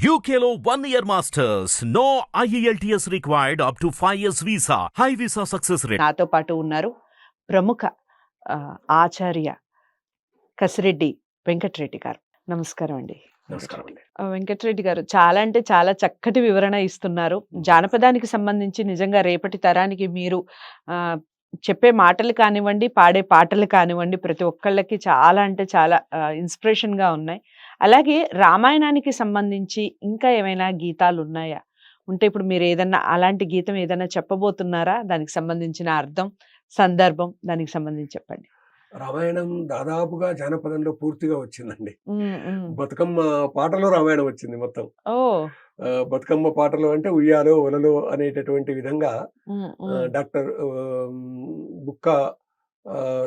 UKLO 1 year masters. No IELTS required up to 5 years visa. High visa success rate. నాతో పాటు ఉన్నారు ప్రముఖ ఆచార్య కసిరెడ్డి వెంకటరెడ్డి గారు. నమస్కారం అండి. నమస్కారం అండి. వెంకటరెడ్డి గారు చాలా అంటే చాలా చక్కటి వివరణ ఇస్తున్నారు. జానపదానికి సంబంధించి నిజంగా రేపటి తరానికి మీరు చెప్పే మాటలు కానివ్వండి, పాడే పాటలు కానివ్వండి, ప్రతి ఒక్కళ్ళకి చాలా అంటే చాలా ఇన్స్పిరేషన్ గా ఉన్నాయి. అలాగే రామాయణానికి సంబంధించి ఇంకా ఏమైనా గీతాలు ఉన్నాయా? ఉంటే ఇప్పుడు మీరు ఏదన్నా అలాంటి గీతం ఏదైనా చెప్పబోతున్నారా? దానికి సంబంధించిన అర్థం, సందర్భం దానికి సంబంధించి చెప్పండి. రామాయణం దాదాపుగా జానపదంలో పూర్తిగా వచ్చిందండి. బతుకమ్మ పాటలో రామాయణం వచ్చింది మొత్తం. ఓ బతుకమ్మ పాటలు అంటే ఉయ్యాలో ఒలలో అనేటటువంటి విధంగా డాక్టర్ బుక్క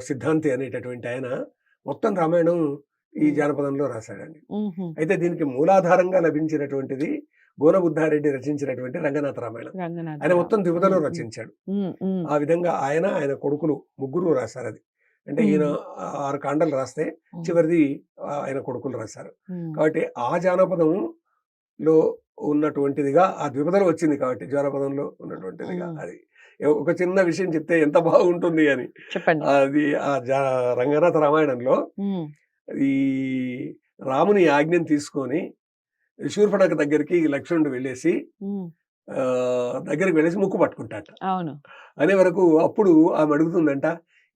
సిద్ధాంతి అనేటటువంటి ఆయన మొత్తం రామాయణం ఈ జానపదంలో రాశాడండి. అయితే దీనికి మూలాధారంగా లభించినటువంటిది గోనబుద్ధారెడ్డి రచించినటువంటి రంగనాథ రామాయణం. ఆయన మొత్తం దిగుదలో రచించాడు. ఆ విధంగా ఆయన కొడుకులు ముగ్గురు రాశారు. అది అంటే ఈయన 6 కాండలు రాస్తే చివరిది ఆయన కొడుకులు రాశారు. కాబట్టి ఆ జానపదంలో ఉన్నటువంటిదిగా ఆ ద్విపదలో వచ్చింది. కాబట్టి జానపదంలో ఉన్నటువంటిదిగా అది ఒక చిన్న విషయం చెప్తే ఎంత బాగుంటుంది అని. అది రంగనాథ రామాయణంలో ఈ రాముని ఆజ్ఞను తీసుకొని శూర్పణఖ దగ్గరికి లక్ష్మణుడు వెళ్ళేసి దగ్గరికి వెళ్ళేసి ముక్కు పట్టుకుంటాట. అనే వరకు అప్పుడు ఆమె అడుగుతుందంట,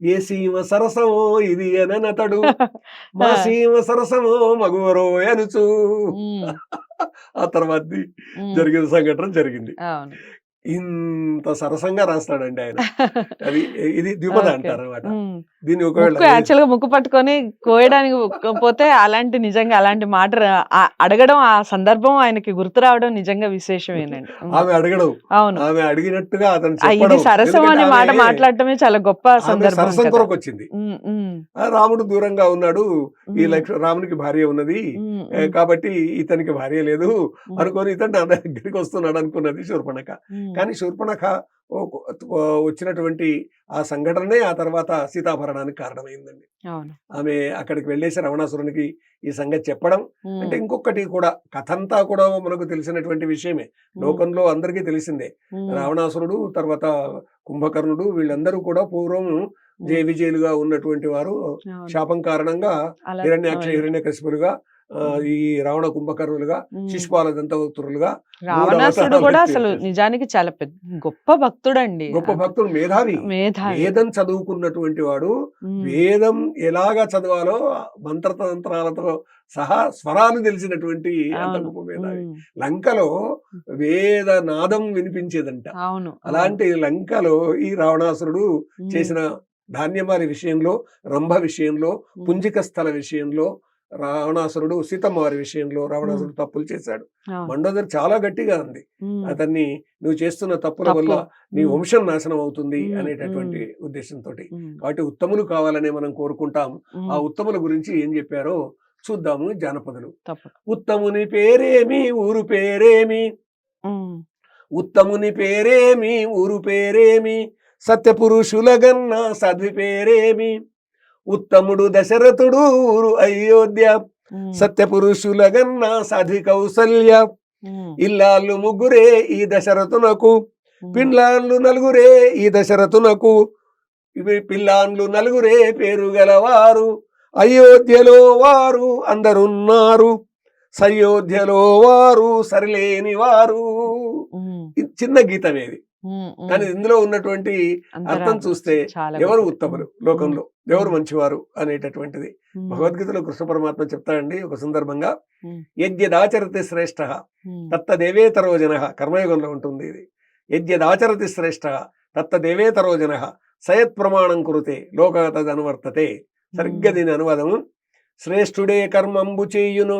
ఏ సీమ సరసమో ఇది అనతడు, మా సీమ సరసమో మగువరో అనుచు. ఆ తర్వాత జరిగిన సంఘటన జరిగింది. ఇంత సరసంగా రాస్తాడండి ఆయన. అది ఇది ద్విపద అంటారు అనమాట. దీన్ని ఒకవేళ యాక్చువల్గా ముక్కు పట్టుకొని కోయడానికి పోతే అలాంటి నిజంగా అలాంటి మాట అడగడం, ఆ సందర్భం ఆయనకి గుర్తు రావడం నిజంగా విశేషమేనండి. ఆమె అడగడం, అవును, ఆమె అడిగినట్టుగా అతను ఇది సరసం అనే మాట మాట్లాడటమే చాలా గొప్ప సందర్భం. సరసం కొరకు వచ్చింది. రాముడు దూరంగా ఉన్నాడు, ఈ రామునికి భార్య ఉన్నది కాబట్టి ఇతనికి భార్య లేదు అనుకొని ఇతను నా దగ్గరికి వస్తున్నాడు అనుకున్నది శూర్పణఖ. కానీ శూర్పణఖ వచ్చినటువంటి ఆ సంఘటనే ఆ తర్వాత సీతాభరణానికి కారణమైందండి. ఆమె అక్కడికి వెళ్ళేసి రావణాసురునికి ఈ సంగతి చెప్పడం. అంటే ఇంకొకటి కూడా కథ అంతా కూడా మనకు తెలిసినటువంటి విషయమే, లోకంలో అందరికీ తెలిసిందే. రావణాసురుడు తర్వాత కుంభకర్ణుడు వీళ్ళందరూ కూడా పూర్వం జయ విజయులుగా ఉన్నటువంటి వారు. శాపం కారణంగా హిరణ్యకశిపులుగా, ఈ రావణ కుంభకర్ణులుగా, శిశుపాల దంతవక్తులుగా, రావణాసురుడు కూడా అసలు నిజానికి చాలా గొప్ప భక్తుడండి. గొప్ప భక్తుడు, మేధావి. వేదం చదువుకున్నటువంటి వాడు. వేదం ఎలాగా చదవాలో మంత్రతంత్రాలతో సహా స్వరాలు తెలిసినటువంటి అంత గొప్ప మేధావి. లంకలో వేదనాదం వినిపించేదంట. అలాంటి లంకలో ఈ రావణాసురుడు చేసిన ధాన్యమారి విషయంలో, రంభ విషయంలో, పుంజిక స్థల విషయంలో, రావణాసురుడు సీతమ్మ వారి విషయంలో రావణాసురుడు తప్పులు చేశాడు. మండోదరి చాలా గట్టిగా ఉంది, అతన్ని నువ్వు చేస్తున్న తప్పుల వల్ల నీ వంశం నాశనం అవుతుంది అనేటటువంటి ఉద్దేశంతో. కాబట్టి ఉత్తములు కావాలనే మనం కోరుకుంటాం. ఆ ఉత్తముల గురించి ఏం చెప్పారో చూద్దాము జానపదులు. ఉత్తముని పేరేమి ఊరు పేరేమి, ఉత్తముని పేరేమి ఊరు పేరేమి, సత్యపురుషులగన్న సాధ్వి పేరేమి, ఉత్తముడు దశరథుడు ఊరు అయోధ్య, సత్యపురుషులగన్న సాధ్వి కౌసల్య, ఇల్లాళ్ళు ముగ్గురే ఈ దశరథునకు, పిల్లాళ్ళు నలుగురే ఈ దశరథునకు, పిల్లాన్లు నలుగురే పేరు గలవారు, అయోధ్యలో వారు అందరున్నారు, సయోధ్యలో వారు సరిలేని వారు. చిన్న గీతమేది, కానీ ఇందులో ఉన్నటువంటి అర్థం చూస్తే ఎవరు ఉత్తములు లోకంలో, ఎవరు మంచివారు అనేటటువంటిది భగవద్గీతలో కృష్ణ పరమాత్మ చెప్తాడండి. ఒక సందర్భంగా యజ్ఞదాచరతి శ్రేష్ఠ తత్తదేవేతరో జన, కర్మయుగంలో ఉంటుంది ఇది. యజ్ఞదాచరతి శ్రేష్ఠ తత్తదేవేతరో జన సయత్ ప్రమాణం కురుతే లోక తదనువర్తతే. సరిగ్గా దీని అనువాదము, శ్రేష్ఠుడే కర్మంబు చేయును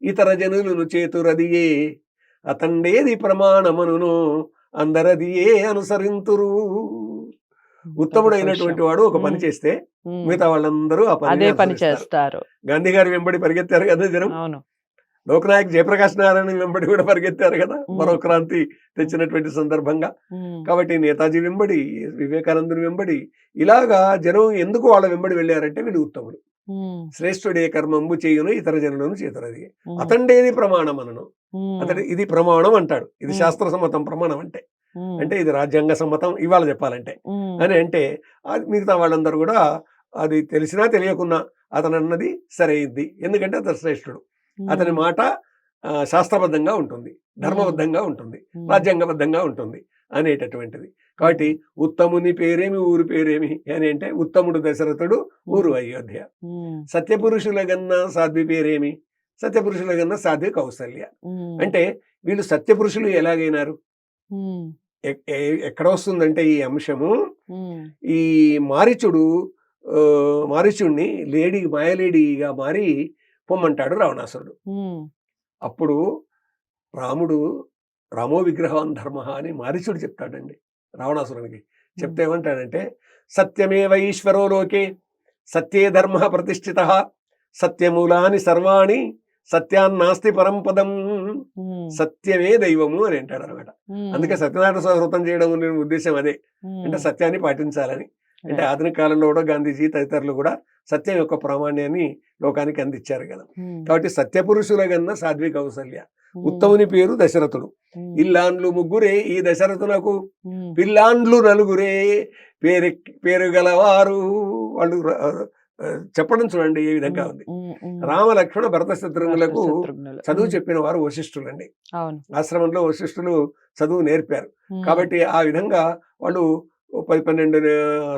ఇతర జనులను చేతురదియే, అతండేది ప్రమాణమనును అందరదియే అనుసరింతురు. ఉత్తముడైనటువంటి వాడు ఒక పని చేస్తే మిగతా వాళ్ళందరూ ఆ పని చేస్తారు. గాంధీ గారి వెంబడి పరిగెత్తారు కదా జనం. లోకనాయక్ జయప్రకాష్ నారాయణ వెంబడి కూడా పరిగెత్తారు కదా, మరో క్రాంతి తెచ్చినటువంటి సందర్భంగా. కాబట్టి నేతాజీ వెంబడి, వివేకానందుని వెంబడి, ఇలాగా జనం ఎందుకు వాళ్ళ వెంబడి వెళ్ళారంటే వీళ్ళు ఉత్తముడు. శ్రేష్ఠుడే కర్మంబు చేయును ఇతర జనులను చేతురది, అతండేది ప్రమాణమనను. అతడు ఇది ప్రమాణం అంటాడు. ఇది శాస్త్ర సమ్మతం ప్రమాణం అంటే ఇది రాజ్యాంగ సమ్మతం ఇవాళ చెప్పాలంటే అని అంటే అది మిగతా వాళ్ళందరూ కూడా అది తెలిసినా తెలియకున్నా అతను అన్నది సరైంది. ఎందుకంటే అతను శ్రేష్ఠుడు. అతని మాట శాస్త్రబద్ధంగా ఉంటుంది, ధర్మబద్ధంగా ఉంటుంది, రాజ్యాంగబద్ధంగా ఉంటుంది అనేటటువంటిది. కాబట్టి ఉత్తముని పేరేమి ఊరు పేరేమి అని అంటే ఉత్తముడు దశరథుడు, ఊరు అయోధ్య. సత్యపురుషుల గన్న సాధ్వి పేరేమి, సత్యపురుషుల గన్న సాధ్వి కౌసల్య. అంటే వీళ్ళు సత్యపురుషులు ఎలాగైనారు, ఎక్కడ వస్తుందంటే ఈ అంశము ఈ మారీచుడిని మాయలేడిగా మారి పొమ్మంటాడు రావణాసురుడు. అప్పుడు రామో విగ్రహం ధర్మ అని మారీచుడు చెప్తాడండి రావణాసురునికి. చెప్తే ఏమంటాడంటే సత్యమేవ ఈశ్వరో లోకే సత్యే ధర్మ ప్రతిష్ఠిత సత్యమూలాని సర్వాణి సత్యాన్నాస్తి పరంపదం, సత్యమే దైవము అని అంటాడు అనమాట. అందుకే సత్యనారాయణ వ్రతం చేయడం అనే ఉద్దేశం అదే, అంటే సత్యాన్ని పాటించాలని. అంటే ఆధునిక కాలంలో కూడా గాంధీజీ తదితరులు కూడా సత్యం యొక్క ప్రామాణ్యాన్ని లోకానికి అందించారు కదా. కాబట్టి సత్యపురుషుల గన్న సాధ్వి కౌసల్య. ఉత్తముని పేరు దశరథుడు. ఇల్లాండ్లు ముగ్గురే ఈ దశరథునకు, పిల్లాండ్లు నలుగురే పేరు గలవారు. వాళ్ళు చెప్పడం చూడండి ఏ విధంగా ఉంది. రామ లక్ష్మణ భరత శత్రుఘ్నులకు చదువు చెప్పిన వారు వశిష్ఠులండి. ఆశ్రమంలో వశిష్ఠులు చదువు నేర్పారు. కాబట్టి ఆ విధంగా వాళ్ళు 10-12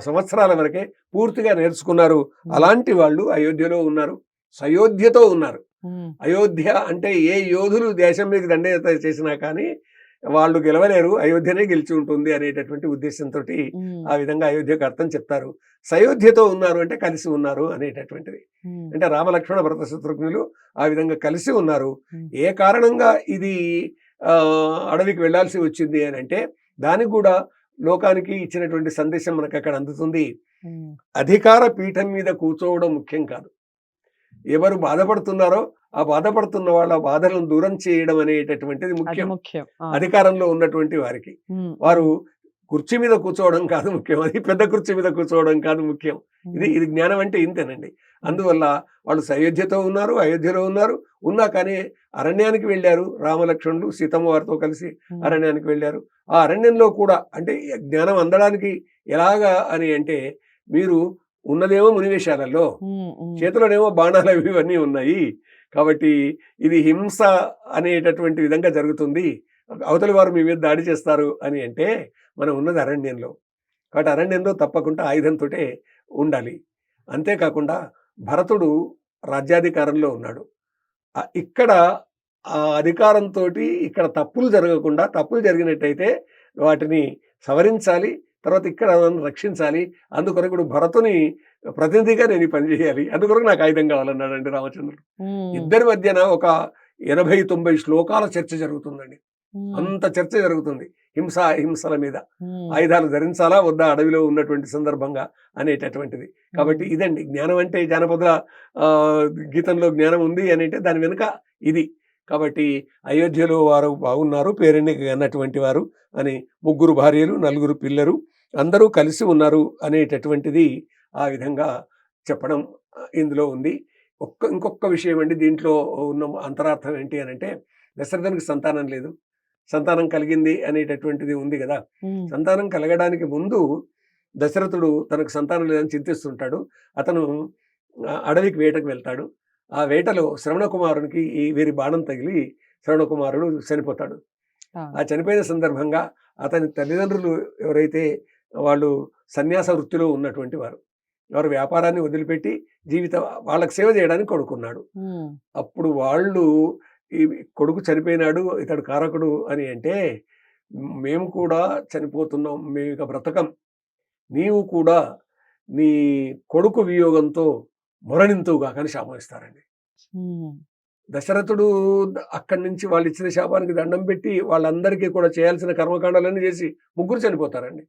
సంవత్సరాల వరకే పూర్తిగా నేర్చుకున్నారు. అలాంటి వాళ్ళు అయోధ్యలో ఉన్నారు, సయోధ్యతో ఉన్నారు. అయోధ్య అంటే ఏ యోధులు దేశం మీద దండయాత్ర చేసినా కానీ వాళ్ళు గెలవలేరు, అయోధ్యనే గెలిచి ఉంటుంది అనేటటువంటి ఉద్దేశంతో ఆ విధంగా అయోధ్యకు అర్థం చెప్తారు. సయోధ్యతో ఉన్నారు అంటే కలిసి ఉన్నారు అనేటటువంటిది. అంటే రామలక్ష్మణ భరత శత్రుఘ్నులు ఆ విధంగా కలిసి ఉన్నారు. ఏ కారణంగా ఇది అడవికి వెళ్లాల్సి వచ్చింది అని అంటే దానికి కూడా లోకానికి ఇచ్చినటువంటి సందేశం మనకు అక్కడ అందుతుంది. అధికార పీఠం మీద కూర్చోవడం ముఖ్యం కాదు, ఎవరు బాధపడుతున్నారో ఆ బాధపడుతున్న వాళ్ళ బాధలను దూరం చేయడం అనేటటువంటిది ముఖ్యం. అధికారంలో ఉన్నటువంటి వారికి వారు కుర్చీ మీద కూర్చోవడం కాదు ముఖ్యం, అది పెద్ద కుర్చీ మీద కూర్చోవడం కాదు ముఖ్యం. ఇది జ్ఞానం అంటే ఇంతేనండి. అందువల్ల వాళ్ళు సయోధ్యతో ఉన్నారు, అయోధ్యలో ఉన్నా కానీ అరణ్యానికి వెళ్ళారు. రామలక్ష్మణులు సీతమ్మ వారితో కలిసి అరణ్యానికి వెళ్ళారు. ఆ అరణ్యంలో కూడా అంటే జ్ఞానం అందడానికి ఎలాగా అని అంటే మీరు ఉన్నదేమో మునివేశాలలో, చేతిలోనేమో బాణాలు ఇవన్నీ ఉన్నాయి. కాబట్టి ఇది హింస అనేటటువంటి విధంగా జరుగుతుంది, అవతలి వారు మీ మీద దాడి చేస్తారు అని అంటే మనం ఉన్నది అరణ్యంలో. కాబట్టి అరణ్యంలో తప్పకుండా ఆయుధంతో ఉండాలి. అంతేకాకుండా భరతుడు రాజ్యాధికారంలో ఉన్నాడు. ఇక్కడ ఆ అధికారంతో ఇక్కడ తప్పులు జరగకుండా, తప్పులు జరిగినట్టయితే వాటిని సవరించాలి, తర్వాత ఇక్కడ రక్షించాలి. అందుకొరకు భరతుని ప్రతినిధిగా నేను పనిచేయాలి, అందుకొరకు నాకు ఆయుధం కావాలన్నాడండి రామచంద్రుడు. ఇద్దరి మధ్యన ఒక 80-90 శ్లోకాల చర్చ జరుగుతుందండి. అంత చర్చ జరుగుతుంది హింసల మీద. ఆయుధాలు ధరించాలా వద్దా అడవిలో ఉన్నటువంటి సందర్భంగా అనేటటువంటిది. కాబట్టి ఇదండి జ్ఞానం అంటే. జానపదుల గీతంలో జ్ఞానం ఉంది అని అంటే దాని వెనుక ఇది. కాబట్టి అయోధ్యలో వారు బాగున్నారు, పేరెన్ని అన్నటువంటి వారు అని 3 భార్యలు 4 పిల్లలు అందరూ కలిసి ఉన్నారు అనేటటువంటిది ఆ విధంగా చెప్పడం ఇందులో ఉంది. ఇంకొక విషయం అండి, దీంట్లో ఉన్న అంతరార్థం ఏంటి అని అంటే దశరథునికి సంతానం లేదు, సంతానం కలిగింది అనేటటువంటిది ఉంది కదా. సంతానం కలగడానికి ముందు దశరథుడు తనకు సంతానం లేదని చింతిస్తుంటాడు. అతను అడవికి వేటకు వెళ్తాడు. ఆ వేటలో శ్రవణ కుమారునికి వీరి బాణం తగిలి శ్రవణ కుమారుడు చనిపోతాడు. ఆ చనిపోయిన సందర్భంగా అతని తల్లిదండ్రులు ఎవరైతే వాళ్ళు సన్యాస వృత్తిలో ఉన్నటువంటి వారు వ్యాపారాన్ని వదిలిపెట్టి వాళ్ళకి సేవ చేయడానికి కొడుకున్నాడు. అప్పుడు వాళ్ళు ఈ కొడుకు చనిపోయినాడు, ఇతడు కారకుడు అని అంటే మేము కూడా చనిపోతున్నాం, మేము ఇక బ్రతకం, నీవు కూడా నీ కొడుకు వియోగంతో మొరనింతువుగా కానీ శాపం ఇస్తారండి. దశరథుడు అక్కడి నుంచి వాళ్ళు ఇచ్చిన శాపానికి దండం పెట్టి వాళ్ళందరికీ కూడా చేయాల్సిన కర్మకాండాలన్నీ చేసి 3 చనిపోతారండి.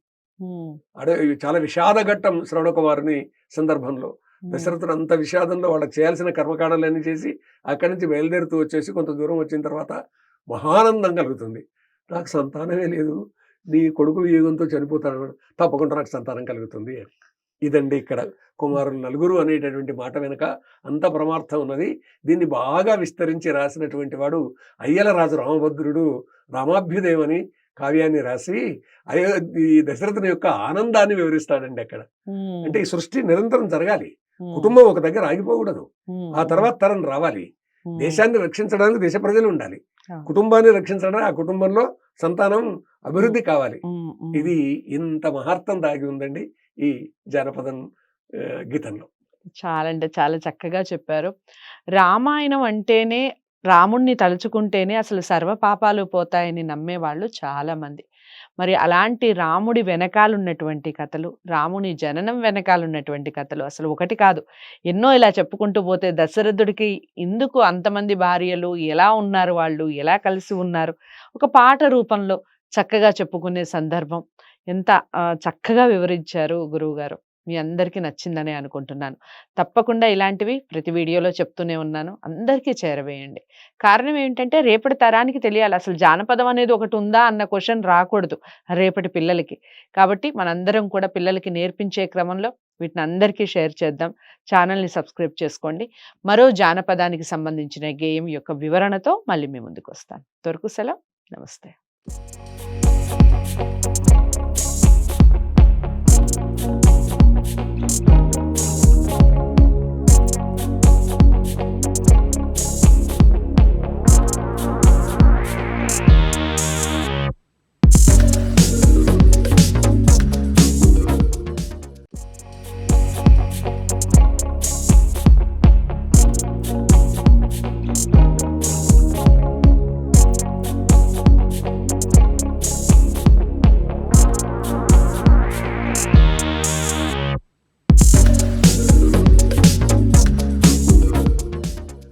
చాలా విషాద ఘట్టం శ్రవణ కుమారుని సందర్భంలో. దశరథుడు అంత విషాదంలో వాళ్ళకి చేయాల్సిన కర్మకాండాలన్నీ చేసి అక్కడి నుంచి బయలుదేరుతూ వచ్చేసి కొంత దూరం వచ్చిన తర్వాత మహానందం కలుగుతుంది. నాకు సంతానమే లేదు, నీ కొడుకు వియోగంతో చనిపోతాడు, తప్పకుండా నాకు సంతానం కలుగుతుంది. ఇదండి ఇక్కడ కుమారులు నలుగురు అనేటటువంటి మాట వెనుక అంత పరమార్థం ఉన్నది. దీన్ని బాగా విస్తరించి రాసినటువంటి వాడు అయ్యలరాజు రామభద్రుడు రామాభ్యుదయం అని కావ్యాన్ని రాసి ఈ దశరథుని యొక్క ఆనందాన్ని వివరిస్తాడండి అక్కడ. అంటే ఈ సృష్టి నిరంతరం జరగాలి, కుటుంబం ఒక దగ్గర ఆగిపోకూడదు, ఆ తర్వాత తరం రావాలి, దేశాన్ని రక్షించడానికి దేశ ప్రజలు ఉండాలి, కుటుంబాన్ని రక్షించడానికి ఆ కుటుంబంలో సంతానం అభివృద్ధి కావాలి. ఇది ఇంత మహార్థం దాగి ఉందండి ఈ జానపదం గీతంలో. చాలా అంటే చాలా చక్కగా చెప్పారు. రామాయణం అంటేనే రాముణ్ణి తలుచుకుంటేనే అసలు సర్వ పాపాలు పోతాయని నమ్మేవాళ్ళు చాలా మంది. మరి అలాంటి రాముడి వెనకాలున్నటువంటి కథలు, రాముని జననం వెనకాలున్నటువంటి కథలు అసలు ఒకటి కాదు, ఎన్నో ఇలా చెప్పుకుంటూ పోతే దశరథుడికి ఎందుకు అంతమంది భార్యలు, ఎలా ఉన్నారు వాళ్ళు, ఎలా కలిసి ఉన్నారు, ఒక పాట రూపంలో చక్కగా చెప్పుకునే సందర్భం. ఎంత చక్కగా వివరించారు గురువుగారు. మీ అందరికీ నచ్చిందనే అనుకుంటున్నాను. తప్పకుండా ఇలాంటివి ప్రతి వీడియోలో చెప్తూనే ఉన్నాను. అందరికీ చేరవేయండి. కారణం ఏంటంటే రేపటి తరానికి తెలియాలి. అసలు జానపదం అనేది ఒకటి ఉందా అన్న క్వశ్చన్ రాకూడదు రేపటి పిల్లలకి. కాబట్టి మనందరం కూడా పిల్లలకి నేర్పించే క్రమంలో వీటిని అందరికీ షేర్ చేద్దాం. ఛానల్ని సబ్స్క్రైబ్ చేసుకోండి. మరో జానపదానికి సంబంధించిన గేయం యొక్క వివరణతో మళ్ళీ మీ ముందుకు వస్తాను. అంతవరకు సెలవు. నమస్తే.